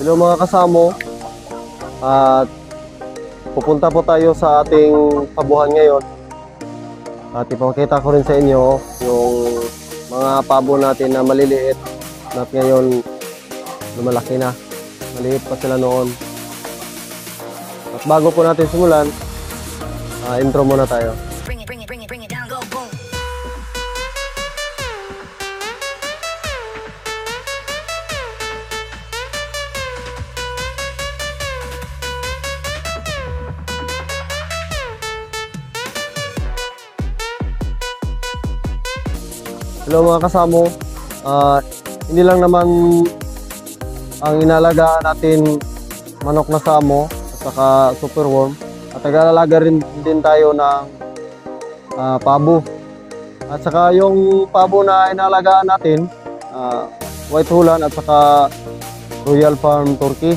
Hello mga kasamo, at pupunta po tayo sa ating pabuhan ngayon at ipakita ko rin sa inyo yung mga pabo natin na maliliit at ngayon lumalaki na. Maliit pa sila noon. At bago po natin simulan, intro muna tayo. Bring it down, go boom. Hello mga kasamo, hindi lang naman ang inalagaan natin manok na samo at saka superworm, at nag-aalaga rin din tayo ng pabo. At saka yung pabo na inalagaan natin, White Holland at saka Royal Farm Turkey.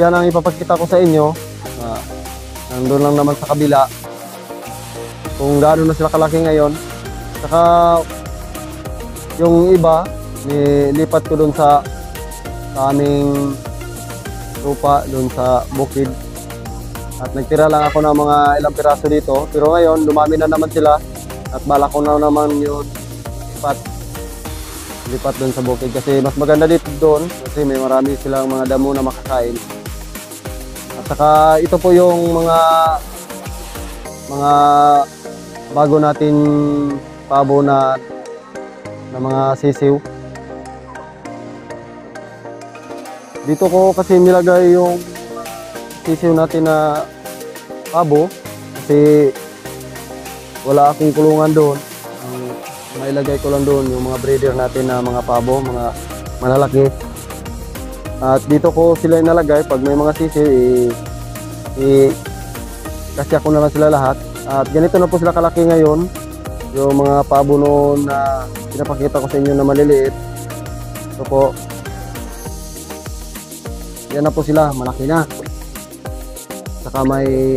Yan ang ipapakita ko sa inyo. Nandun lang naman sa kabila kung gaano na sila kalaki ngayon. Saka yung iba, nilipat ko dun sa aming lupa, dun sa bukid. At nagtira lang ako ng mga ilang piraso dito. Pero ngayon, dumami na naman sila. At balak ko na naman yun lipat dun sa bukid. Kasi mas maganda dito doon. Kasi may marami silang mga damo na makakain. At saka ito po yung mga bago natin pabo na mga sisiw. Dito ko kasi nilagay yung sisiw natin na pabo kasi wala akong kulungan doon. Mailagay ko lang doon yung mga breeder natin na mga pabo, mga malalaki. At dito ko sila inalagay. Pag may mga sisiw, kasya ko na lang sila lahat. At ganito na po sila kalaki ngayon. Yung mga pabo noon na pinapakita ko sa inyo na maliliit. Ito po. Yan na po sila, malaki na. Saka may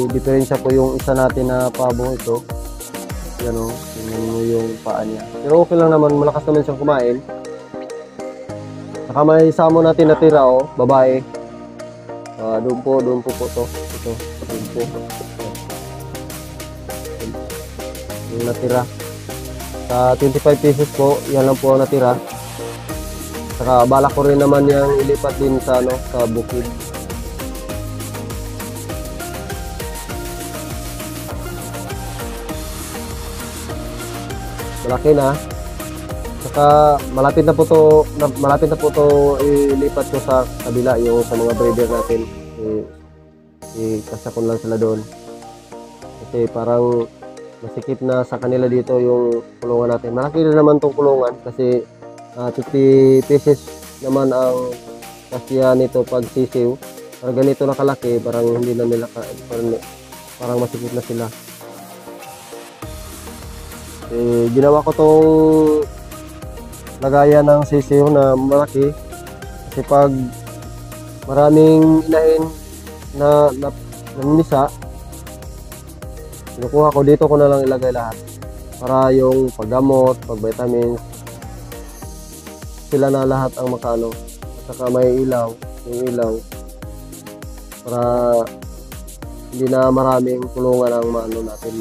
diferensya po yung isa natin na pabo ito. Yan o, tingnan mo yung paa niya. Pero okay lang naman, malakas naman siyang kumain. Saka may samo natin natira o, babae. Doon po to. Ito, doon po. Yung natira sa 25 pesos po, yan lang po ang natira. Saka balak ko rin naman yung ilipat din sa sa bukid. Malaki na. Saka malapit na po to ilipat ko sa kabila, yung sa mga breeder natin. Kasya ko lang sila doon. Kasi parang masikip na sa kanila dito yung kulungan natin. Malaki na naman tong kulungan kasi 50 pieces naman ang kasya nito pag sisiw. Parang ganito na kalaki, parang hindi na nila parang masikip na sila. Ginawa ko tong lagayan ng sisiw na malaki kasi pag maraming inahin na namimisa, kinukuha ko dito, ko na lang ilagay lahat para yung paggamot, pag-vitamins, sila na lahat ang makano. At saka may ilaw, yung ilaw para hindi na maraming kulungan ang natin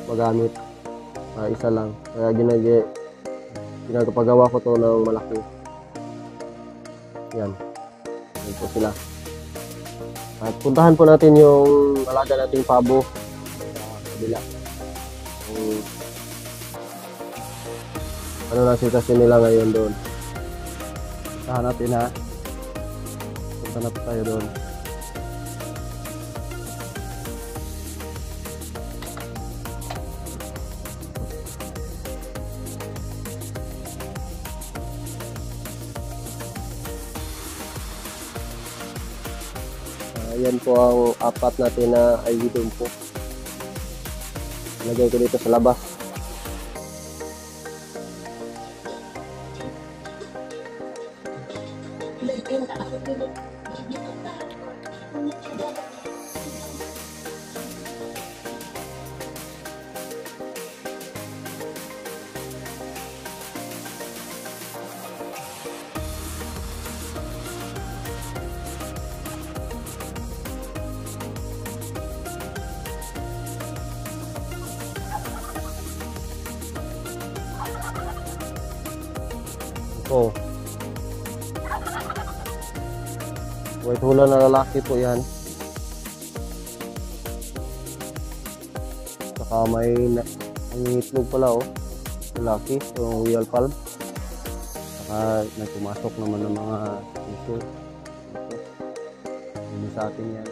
magamit. Isa lang, kaya ginagapagawa ko to ng malaki. Yan po sila. At puntahan po natin yung alaga nating pabo kabila. Ano na sitwasyon nila ngayon doon. Puntahan natin ha. Punta na po tayo doon. Yan po ang apat natin na IV doon po. Lagay ko dito sa labas. Oh. White hula na lalaki po yan. Saka may itlog pala oh. Lalaki, yung royal palm. Saka nagpumasok naman ng mga issue. Hindi sa atin yan.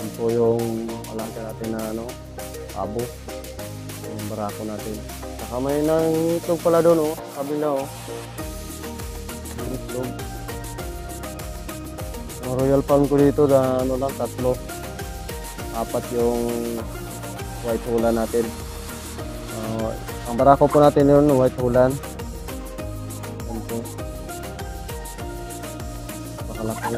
Yan po yung alaga natin na ano, abo. Yung barako natin. Saka may nang itlog pala doon oh. Sabi na oh. Yung itlog. Yung royal palm ko dito na ano lang, 3. 4 yung white hula natin. Ang barako po natin yun, white hulan. Yan po. Nakalaki.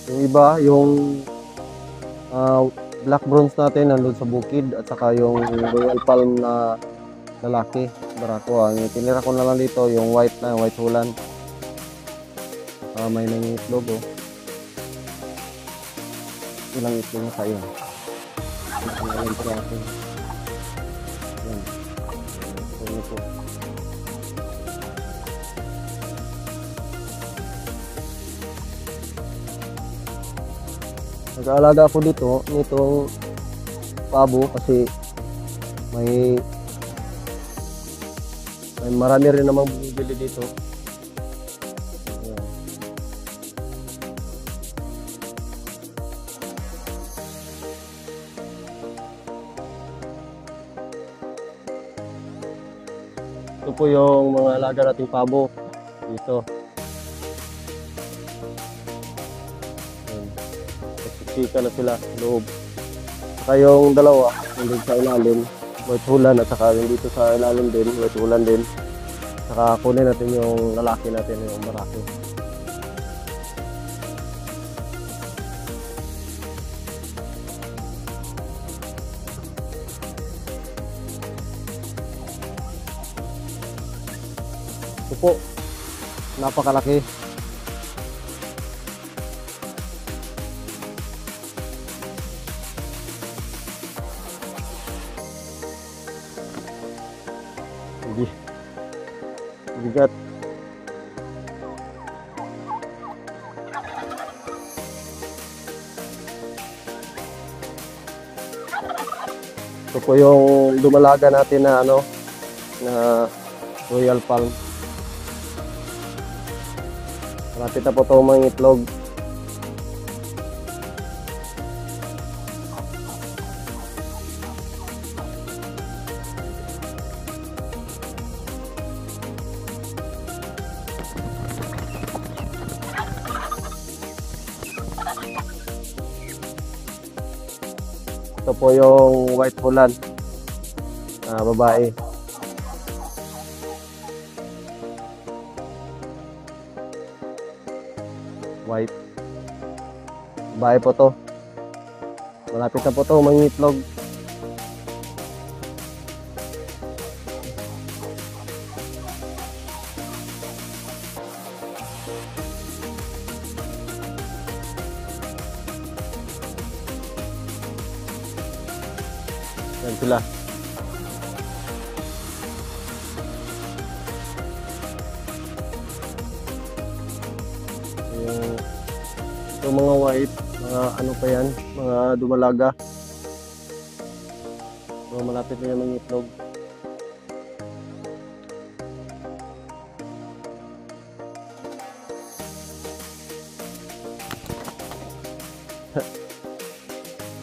Yung iba, yung black bronze natin nandun sa bukid at saka yung royal palm na lalaki, barako. Ang tinira ko na lang dito, yung white hulan. May nangitlog oh. Ilang itlog na kayo. Ilang praso. Yan. Ito po. Nag-aalaga ako dito, nitong pabo kasi may marami rin namang bumibili dito. Ito po yung mga alaga nating pabo dito. Sika na sila sa loob. Saka yung dalawa, yung sa ilalim, white hulan at saka yung dito sa ilalim din, white hulan din. Saka kunin natin yung lalaki natin, yung barako. Ito po, napakalaki. Bigat. Ito po yung dumalaga natin na ano, na royal palm. Malapit na po ito mga itlog. Ito po yung white hulan na babae. White. Babae po to. Malapit na po to mangitlog. Yan sila. Yung mga white, mga ano pa yan, mga dumalaga. So, malapit na yung mga itlog.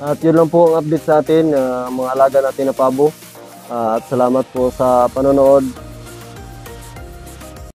At yun lang po ang update sa atin, mga alaga natin na pabo. At salamat po sa panonood.